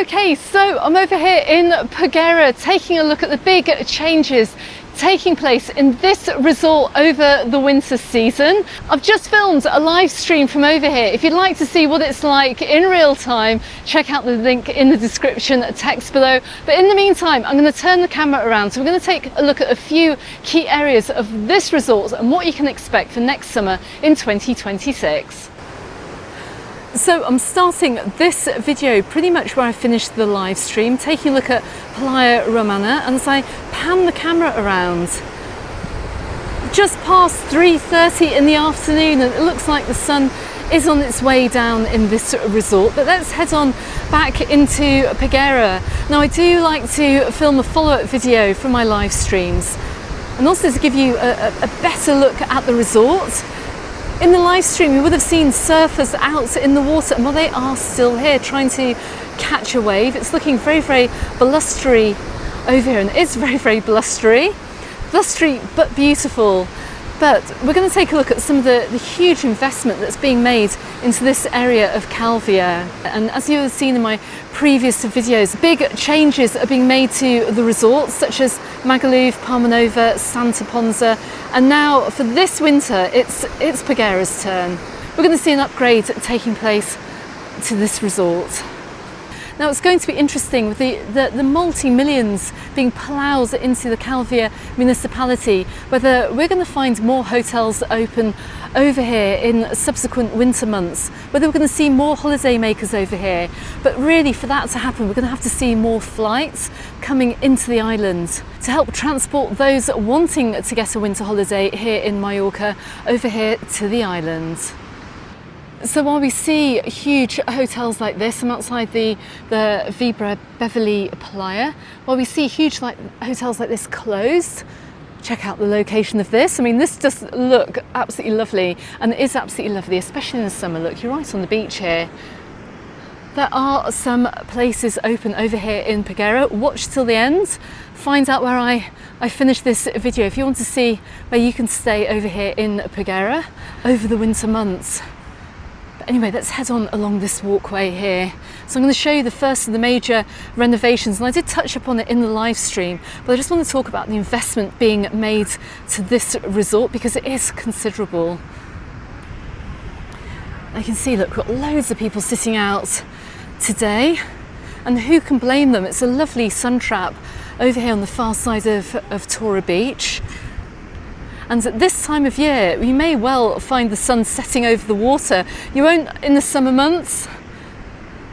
Okay, so I'm over here in Paguera taking a look at the big changes taking place in this resort over the winter season. I've just filmed a live stream from over here. If you'd like to see what it's like in real time, check out the link in the description text below. But in the meantime, I'm going to turn the camera around. So we're going to take a look at a few key areas of this resort and what you can expect for next summer in 2026. So I'm starting this video pretty much where I finished the live stream, taking a look at Playa Romana, and as I pan the camera around, just past 3:30 in the afternoon, and it looks like the sun is on its way down in this resort. But let's head on back into Paguera. Now, I do like to film a follow-up video from my live streams, and also to give you a better look at the resort. In the live stream, you would have seen surfers out in the water, and well, they are still here trying to catch a wave. It's looking very, very blustery over here, and it is very, very blustery but beautiful. But we're going to take a look at some of the huge investment that's being made into this area of Calvia. And as you have seen in my previous videos, big changes are being made to the resorts, such as Magaluf, Palmanova, Santa Ponsa, and now for this winter, it's Paguera's turn. We're going to see an upgrade taking place to this resort. Now, it's going to be interesting with the multi-millions being ploughed into the Calvia municipality, whether we're going to find more hotels open over here in subsequent winter months, whether we're going to see more holiday makers over here. But really, for that to happen, we're going to have to see more flights coming into the island to help transport those wanting to get a winter holiday here in Mallorca over here to the island. So while we see huge hotels like this, I'm outside the Vibra Beverly Playa, while we see huge hotels like this closed, check out the location of this. I mean, this does look absolutely lovely, and it is absolutely lovely, especially in the summer. Look, you're right on the beach here. There are some places open over here in Paguera. Watch till the end, find out where I finish this video if you want to see where you can stay over here in Paguera over the winter months. But anyway, let's head on along this walkway here. So I'm going to show you the first of the major renovations, and I did touch upon it in the live stream, but I just want to talk about the investment being made to this resort because it is considerable. You can see, look, we've got loads of people sitting out today, and who can blame them? It's a lovely sun trap over here on the far side of Tora Beach. And at this time of year, you may well find the sun setting over the water. You won't in the summer months.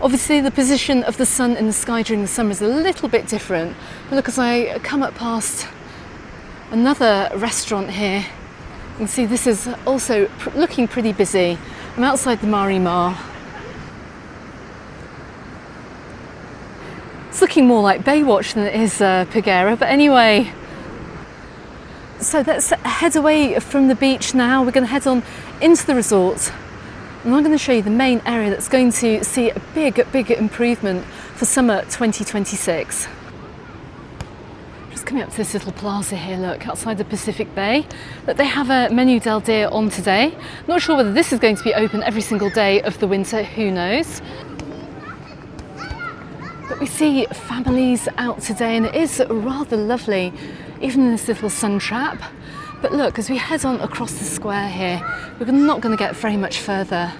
Obviously, the position of the sun in the sky during the summer is a little bit different. But look, as I come up past another restaurant here, you can see this is also looking pretty busy. I'm outside the Marimar. It's looking more like Baywatch than it is Peguera, but anyway. So let's head away from the beach now. We're going to head on into the resort, and I'm going to show you the main area that's going to see a big improvement for summer 2026. Just coming up to this little plaza here, look, outside the Pacific Bay. Look, they have a menu del dia on today. Not sure whether this is going to be open every single day of the winter, who knows. But we see families out today, and it is rather lovely, even in this little sun trap. But look, as we head on across the square here, we're not going to get very much further,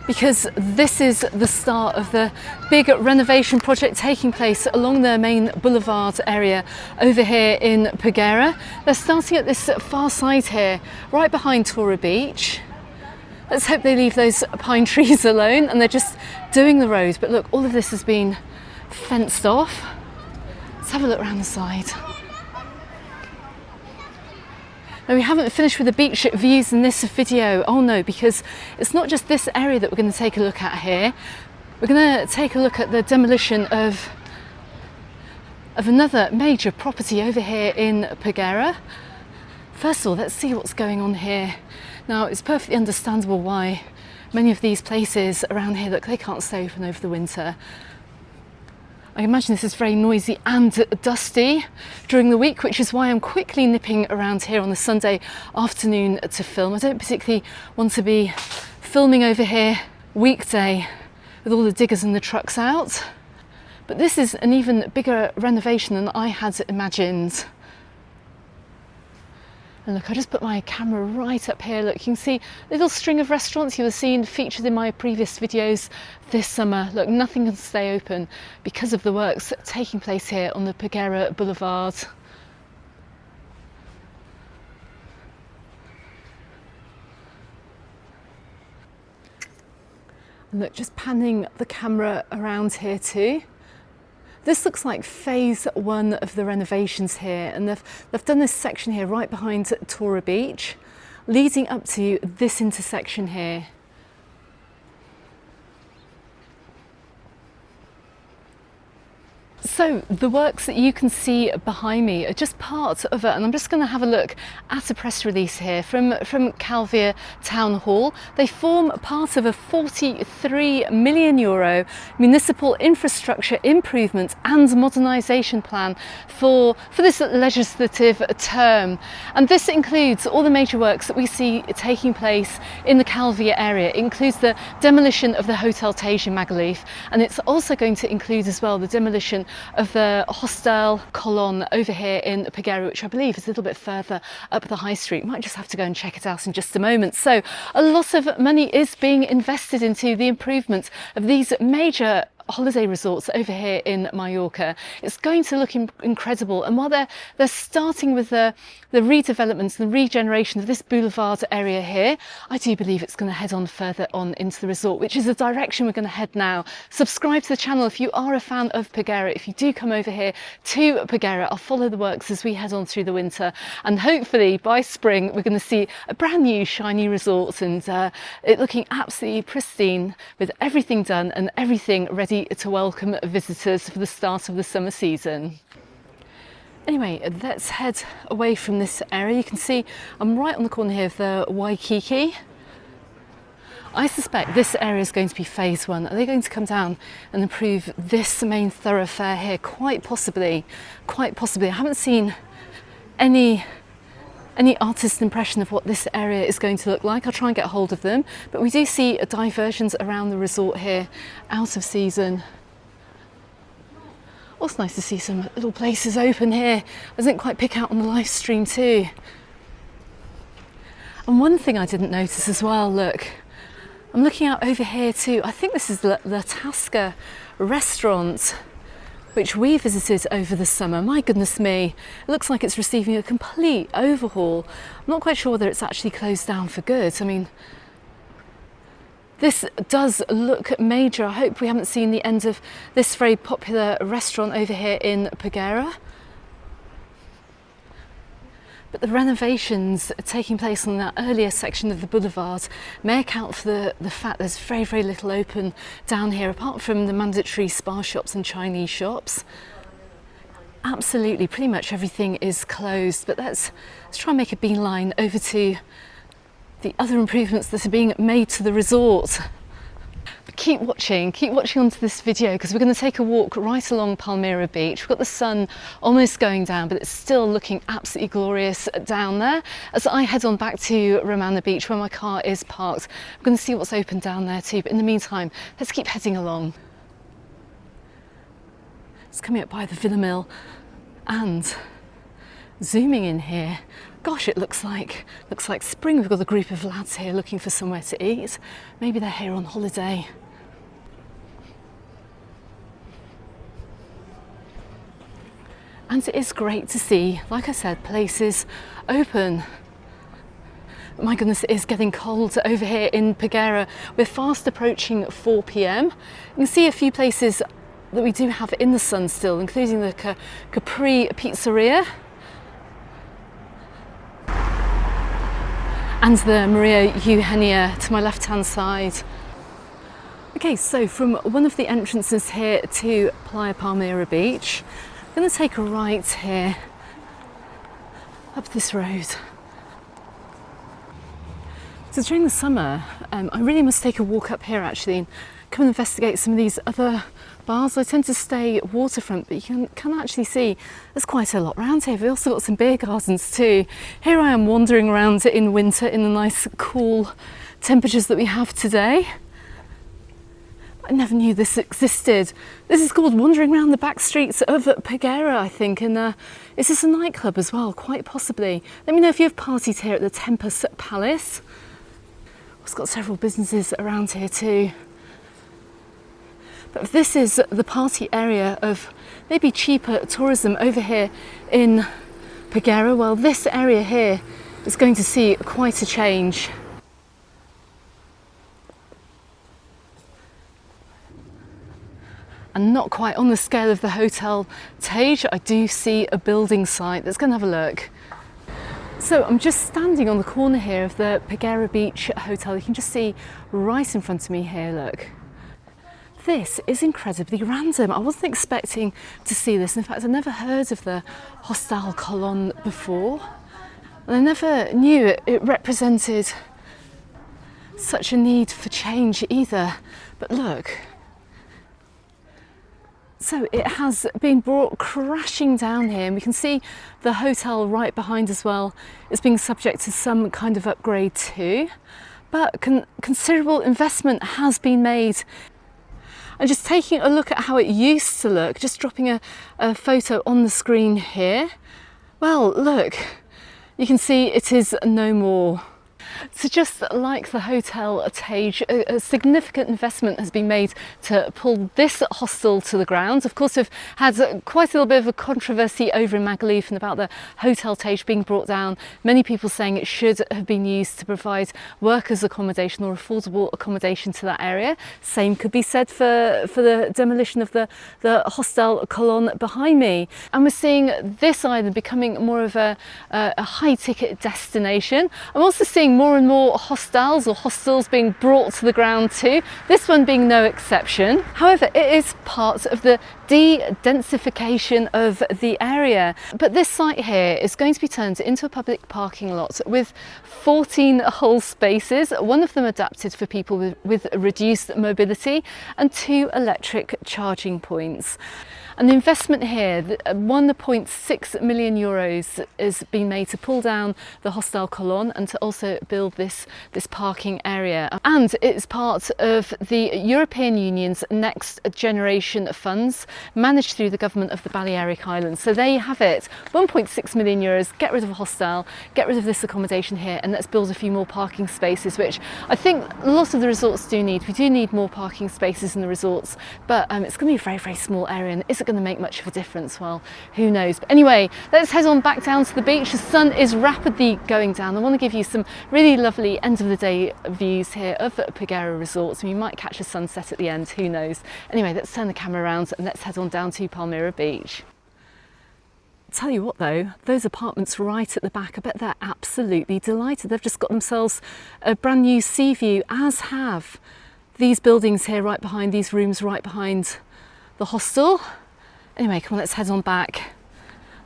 because this is the start of the big renovation project taking place along the main Boulevard area over here in Paguera. They're starting at this far side here, right behind Tora Beach. Let's hope they leave those pine trees alone and they're just doing the road. But look, all of this has been fenced off. Let's have a look around the side. Now, we haven't finished with the beach views in this video. Oh no, because it's not just this area that we're going to take a look at here. We're going to take a look at the demolition of another major property over here in Paguera. First of all, let's see what's going on here. Now, it's perfectly understandable why many of these places around here, look, they can't stay open over the winter. I imagine this is very noisy and dusty during the week, which is why I'm quickly nipping around here on a Sunday afternoon to film. I don't particularly want to be filming over here weekday with all the diggers and the trucks out. But this is an even bigger renovation than I had imagined. And look, I just put my camera right up here. Look, you can see a little string of restaurants you'll have seen featured in my previous videos this summer. Look, nothing can stay open because of the works taking place here on the Paguera Boulevard. And look, just panning the camera around here too. This looks like phase 1 of the renovations here, and they've done this section here right behind Tora Beach, leading up to this intersection here. So the works that you can see behind me are just part of it, and I'm just going to have a look at a press release here from Calvia Town Hall. They form part of a €43 million municipal infrastructure improvement and modernisation plan for this legislative term, and this includes all the major works that we see taking place in the Calvia area. It includes the demolition of the Hotel Tasia Magaluf, and it's also going to include as well the demolition of the Hostel colon over here in Peguera, which I believe is a little bit further up the high street. Might just have to go and check it out in just a moment. So a lot of money is being invested into the improvement of these major holiday resorts over here in Mallorca. It's going to look incredible, and while they're starting with the redevelopment and the regeneration of this boulevard area here, I do believe it's going to head on further on into the resort, which is the direction we're going to head now. Subscribe to the channel if you are a fan of Paguera. If you do come over here to Paguera, I'll follow the works as we head on through the winter, and hopefully by spring we're going to see a brand new shiny resort, and it looking absolutely pristine with everything done and everything ready to welcome visitors for the start of the summer season. Anyway, let's head away from this area. You can see I'm right on the corner here of the Waikiki. I suspect this area is going to be phase 1. Are they going to come down and improve this main thoroughfare here? Quite possibly, quite possibly. I haven't seen any artist impression of what this area is going to look like. I'll try and get hold of them, but we do see diversions around the resort here out of season. Also nice to see some little places open here. I didn't quite pick out on the live stream too. And one thing I didn't notice as well, look, I'm looking out over here too. I think this is the Tasca restaurant, which we visited over the summer. My goodness me, it looks like it's receiving a complete overhaul. I'm not quite sure whether it's actually closed down for good. I mean, this does look major. I hope we haven't seen the end of this very popular restaurant over here in Paguera. But the renovations taking place on that earlier section of the boulevard may account for the fact there's very, very little open down here, apart from the mandatory spa shops and Chinese shops. Absolutely, pretty much everything is closed. But let's try and make a beeline over to the other improvements that are being made to the resort. But keep watching onto this video, because we're going to take a walk right along Palmira beach. We've got the sun almost going down, but it's still looking absolutely glorious down there. As I head on back to Romana Beach, where my car is parked, we're going to see what's open down there too. But in the meantime, let's keep heading along. It's coming up by the Villa Mill, and zooming in here, gosh, it looks like spring. We've got a group of lads here looking for somewhere to eat. Maybe they're here on holiday. And it is great to see, like I said, places open. But my goodness, it is getting cold over here in Paguera. We're fast approaching 4 p.m. You can see a few places that we do have in the sun still, including the Capri Pizzeria and the Maria Eugenia to my left-hand side. Okay, so from one of the entrances here to Playa Palmira Beach, I'm going to take a right here up this road. So during the summer, I really must take a walk up here actually and come and investigate some of these other bars. I tend to stay waterfront, but you can actually see there's quite a lot around here. We've also got some beer gardens too. Here I am wandering around in winter in the nice cool temperatures that we have today. I never knew this existed. This is called Wandering Around the Back Streets of Paguera, I think, and is this a nightclub as well? Quite possibly. Let me know if you have parties here at the Tempest Palace. It's got several businesses around here too. But if this is the party area of maybe cheaper tourism over here in Paguera, well, this area here is going to see quite a change. And not quite on the scale of the Hotel Tage, I do see a building site. Let's go and have a look. So I'm just standing on the corner here of the Paguera Beach Hotel. You can just see right in front of me here, look. This is incredibly random. I wasn't expecting to see this. In fact, I never heard of the Hostel colon before. And I never knew it represented such a need for change either. But look. So it has been brought crashing down here, and we can see the hotel right behind as well is being subject to some kind of upgrade too. But considerable investment has been made. And just taking a look at how it used to look, just dropping a photo on the screen here. Well, look, you can see it is no more. So just like the Hotel Tage, a significant investment has been made to pull this hostel to the ground. Of course, we've had quite a little bit of a controversy over in Magaluf and about the Hotel Tage being brought down. Many people saying it should have been used to provide workers' accommodation or affordable accommodation to that area. Same could be said for the demolition of the Hostel colon behind me. And we're seeing this island becoming more of a high-ticket destination. I'm also seeing more and more hostels or hostels being brought to the ground too, this one being no exception. However, it is part of the de-densification of the area. But this site here is going to be turned into a public parking lot with 14 whole spaces, one of them adapted for people with reduced mobility, and 2 electric charging points. And the investment here, 1.6 million euros is being made to pull down the Hostel colon and to also build this parking area. And it's part of the European Union's Next Generation funds managed through the government of the Balearic Islands. So there you have it, 1.6 million euros, get rid of a hostel, get rid of this accommodation here, and let's build a few more parking spaces, which I think a lot of the resorts do need. We do need more parking spaces in the resorts, but it's going to be a very, very small area, and is it going to make much of a difference? Well, who knows. But anyway, let's head on back down to the beach. The sun is rapidly going down. I want to give you some really lovely end of the day views here of Paguera resorts, and you might catch a sunset at the end, who knows. Anyway, let's turn the camera around and let's head on down to Palmira Beach. Tell you what though, those apartments right at the back, I bet they're absolutely delighted. They've just got themselves a brand new sea view, as have these buildings here right behind, these rooms right behind the hostel. Anyway, come on, let's head on back.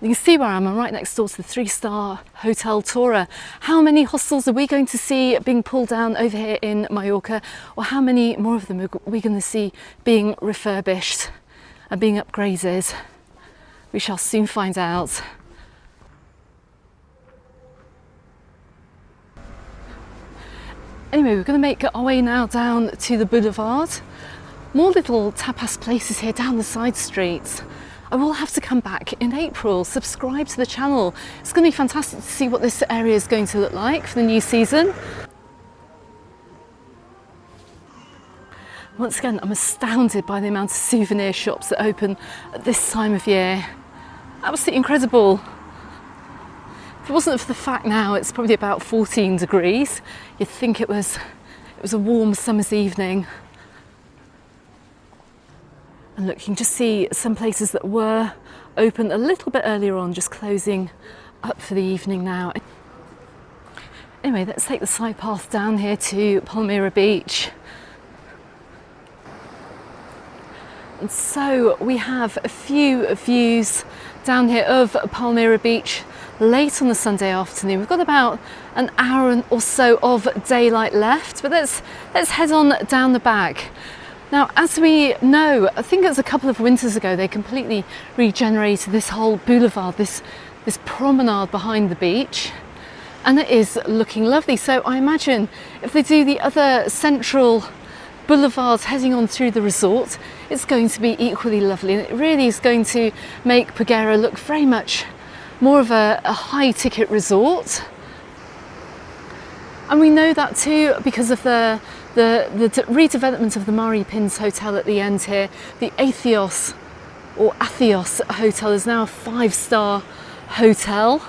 You can see where I am. I'm right next door to the 3-star Hotel Tora. How many hostels are we going to see being pulled down over here in Mallorca? Or how many more of them are we going to see being refurbished and being upgraded? We shall soon find out. Anyway, we're going to make our way now down to the Boulevard. More little tapas places here down the side streets. I will have to come back in April. Subscribe to the channel. It's going to be fantastic to see what this area is going to look like for the new season. Once again, I'm astounded by the amount of souvenir shops that open at this time of year. Absolutely incredible. If it wasn't for the fact now it's probably about 14 degrees, you'd think it was a warm summer's evening. And look, you can just see some places that were open a little bit earlier on, just closing up for the evening now. Anyway, let's take the side path down here to Palmira Beach. And so we have a few views down here of Palmira Beach late on the Sunday afternoon. We've got about an hour or so of daylight left, but let's head on down the back. Now, as we know, I think it was a couple of winters ago, they completely regenerated this whole boulevard, this promenade behind the beach, and it is looking lovely. So I imagine if they do the other central boulevards heading on through the resort, it's going to be equally lovely, and it really is going to make Paguera look very much more of a high ticket resort. And we know that too because of the redevelopment of the Mari Pins Hotel at the end here. The Atheos or Atheos Hotel is now a 5-star hotel.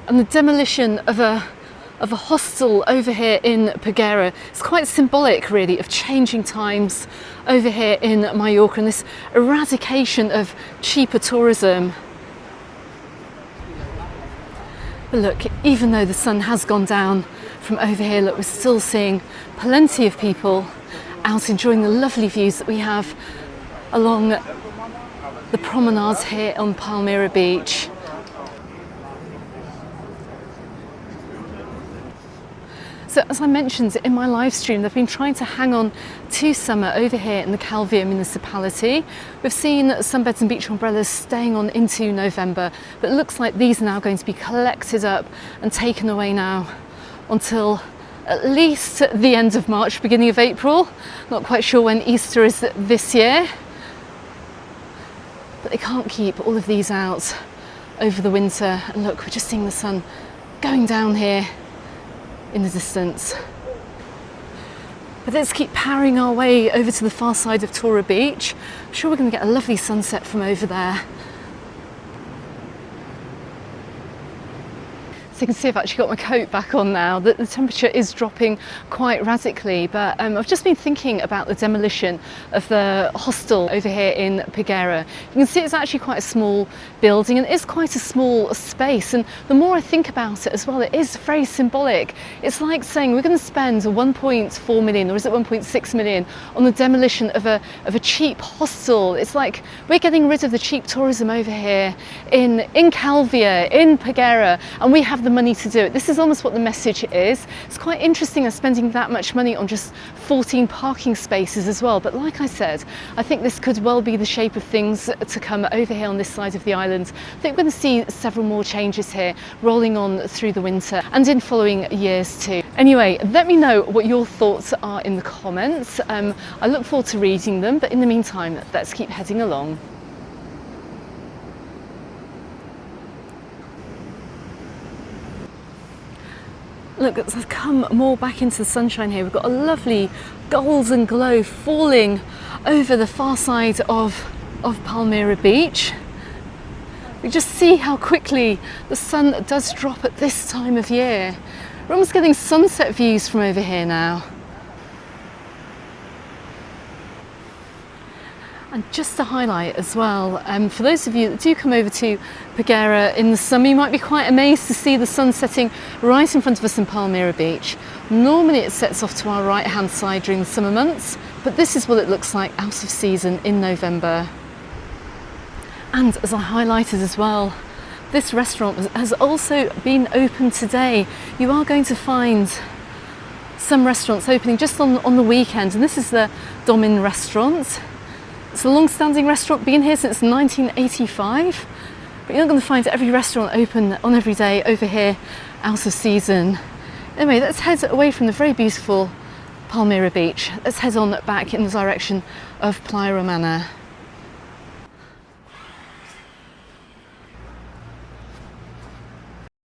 And the demolition of a hostel over here in Peguera is quite symbolic really of changing times over here in Mallorca and this eradication of cheaper tourism. But look, even though the sun has gone down from over here, look, we're still seeing plenty of people out enjoying the lovely views that we have along the promenades here on Palmira Beach. So as I mentioned in my live stream, they've been trying to hang on to summer over here in the Calvia municipality. We've seen sunbeds and beach umbrellas staying on into November, but it looks like these are now going to be collected up and taken away now until at least the end of March, beginning of April. Not quite sure when Easter is this year, but they can't keep all of these out over the winter. And look, we're just seeing the sun going down here in the distance. But let's keep powering our way over to the far side of Tora Beach. I'm sure we're going to get a lovely sunset from over there. So you can see I've actually got my coat back on now. The temperature is dropping quite radically, but I've just been thinking about the demolition of the hostel over here in Paguera. You can see it's actually quite a small building and it is quite a small space, and the more I think about it as well, it is very symbolic. It's like saying we're going to spend 1.4 million, or is it 1.6 million, on the demolition of a cheap hostel. It's like we're getting rid of the cheap tourism over here in Calvia, in Paguera, and we have the money to do it. This is almost what the message is. It's quite interesting us spending that much money on just 14 parking spaces as well, but like I said, I think this could well be the shape of things to come over here on this side of the island. I think we're going to see several more changes here rolling on through the winter and in following years too. Anyway, let me know what your thoughts are in the comments. I look forward to reading them, but in the meantime, let's keep heading along. Look, as I've come more back into the sunshine here, we've got a lovely golden glow falling over the far side of Palmira Beach. We just see how quickly the sun does drop at this time of year. We're almost getting sunset views from over here now. And just to highlight as well, for those of you that do come over to Paguera in the summer, you might be quite amazed to see the sun setting right in front of us in Palmira Beach. Normally it sets off to our right hand side during the summer months, but this is what it looks like out of season in November. And as I highlighted as well, this restaurant has also been open today. You are going to find some restaurants opening just on the weekend, and this is the Domin restaurant. It's a long-standing restaurant, been here since 1985, but you're not going to find every restaurant open on every day over here out of season. Anyway, let's head away from the very beautiful Palmira Beach. Let's head on back in the direction of Playa Romana.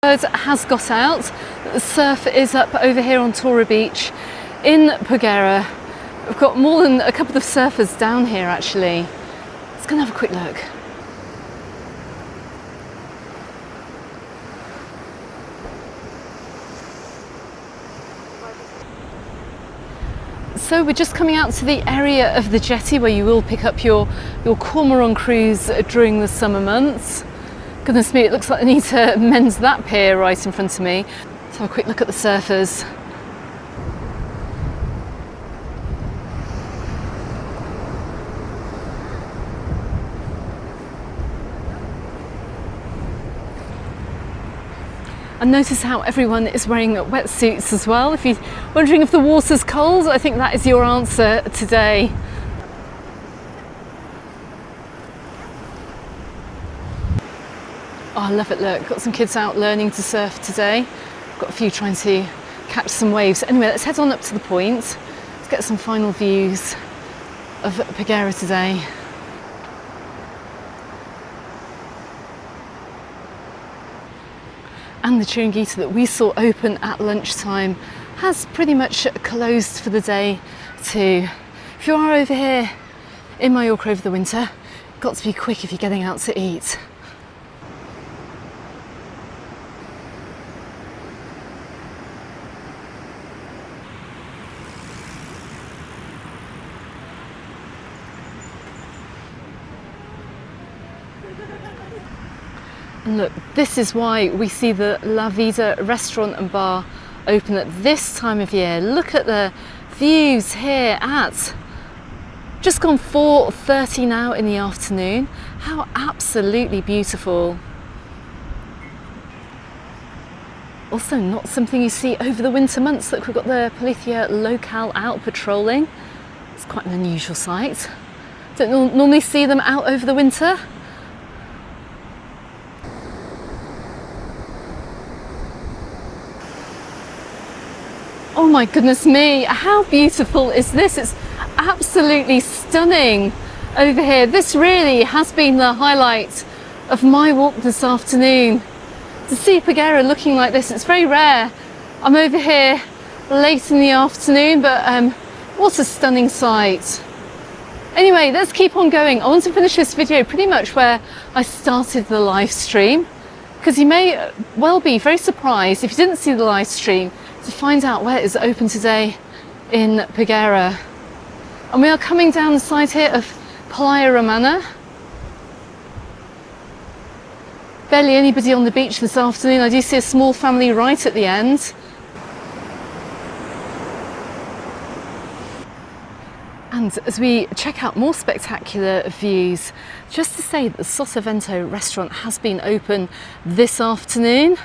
The bird has got out. The surf is up over here on Tora Beach in Paguera. We've got more than a couple of surfers down here actually. Let's go and have a quick look. So we're just coming out to the area of the jetty where you will pick up your cormorant cruise during the summer months. Goodness me, it looks like they need to mend that pier right in front of me. Let's have a quick look at the surfers. And notice how everyone is wearing wetsuits as well. If you're wondering if the water's cold, I think that is your answer today. Oh, I love it, look, got some kids out learning to surf today. Got a few trying to catch some waves. Anyway, let's head on up to the point. Let's get some final views of Paguera today. And the Chiringuito that we saw open at lunchtime has pretty much closed for the day too. If you are over here in Mallorca over the winter, got to be quick if you're getting out to eat. And look, this is why we see the La Vida restaurant and bar open at this time of year. Look at the views here at just gone 4:30 now in the afternoon. How absolutely beautiful. Also not something you see over the winter months. Look, we've got the Policia Local out patrolling. It's quite an unusual sight. Don't normally see them out over the winter. Oh my goodness me, how beautiful is this? It's absolutely stunning over here. This really has been the highlight of my walk this afternoon. To see Paguera looking like this, it's very rare. I'm over here late in the afternoon, but what a stunning sight. Anyway, let's keep on going. I want to finish this video pretty much where I started the live stream, because you may well be very surprised if you didn't see the live stream to find out where it is open today in Paguera. And we are coming down the side here of Palmira Manor. Barely anybody on the beach this afternoon. I do see a small family right at the end. And as we check out more spectacular views, just to say that the Sotavento restaurant has been open this afternoon.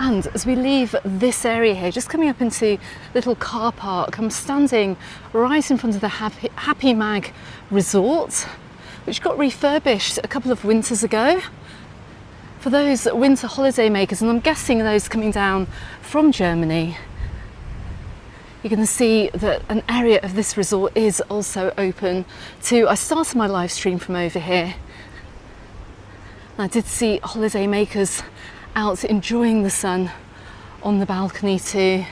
And as we leave this area here, just coming up into little car park, I'm standing right in front of the Happy Mag Resort, which got refurbished a couple of winters ago for those winter holiday makers, and I'm guessing those coming down from Germany. You're going to see that an area of this resort is also open too. I started my live stream from over here. And I did see holiday makers out enjoying the sun on the balcony too.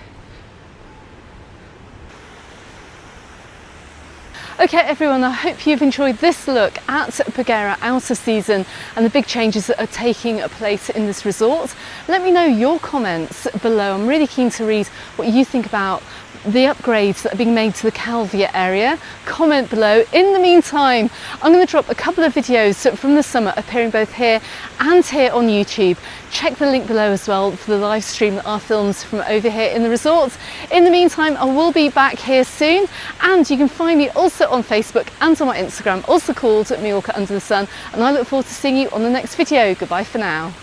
Okay everyone, I hope you've enjoyed this look at Paguera out of season and the big changes that are taking place in this resort. Let me know your comments below. I'm really keen to read what you think about the upgrades that are being made to the Calvia area. Comment below. In the meantime, I'm going to drop a couple of videos from the summer appearing both here and here on YouTube. Check the link below as well for the live stream that are films from over here in the resort. In the meantime, I will be back here soon, and you can find me also on Facebook and on my Instagram, also called Mallorca Under the Sun, and I look forward to seeing you on the next video. Goodbye for now.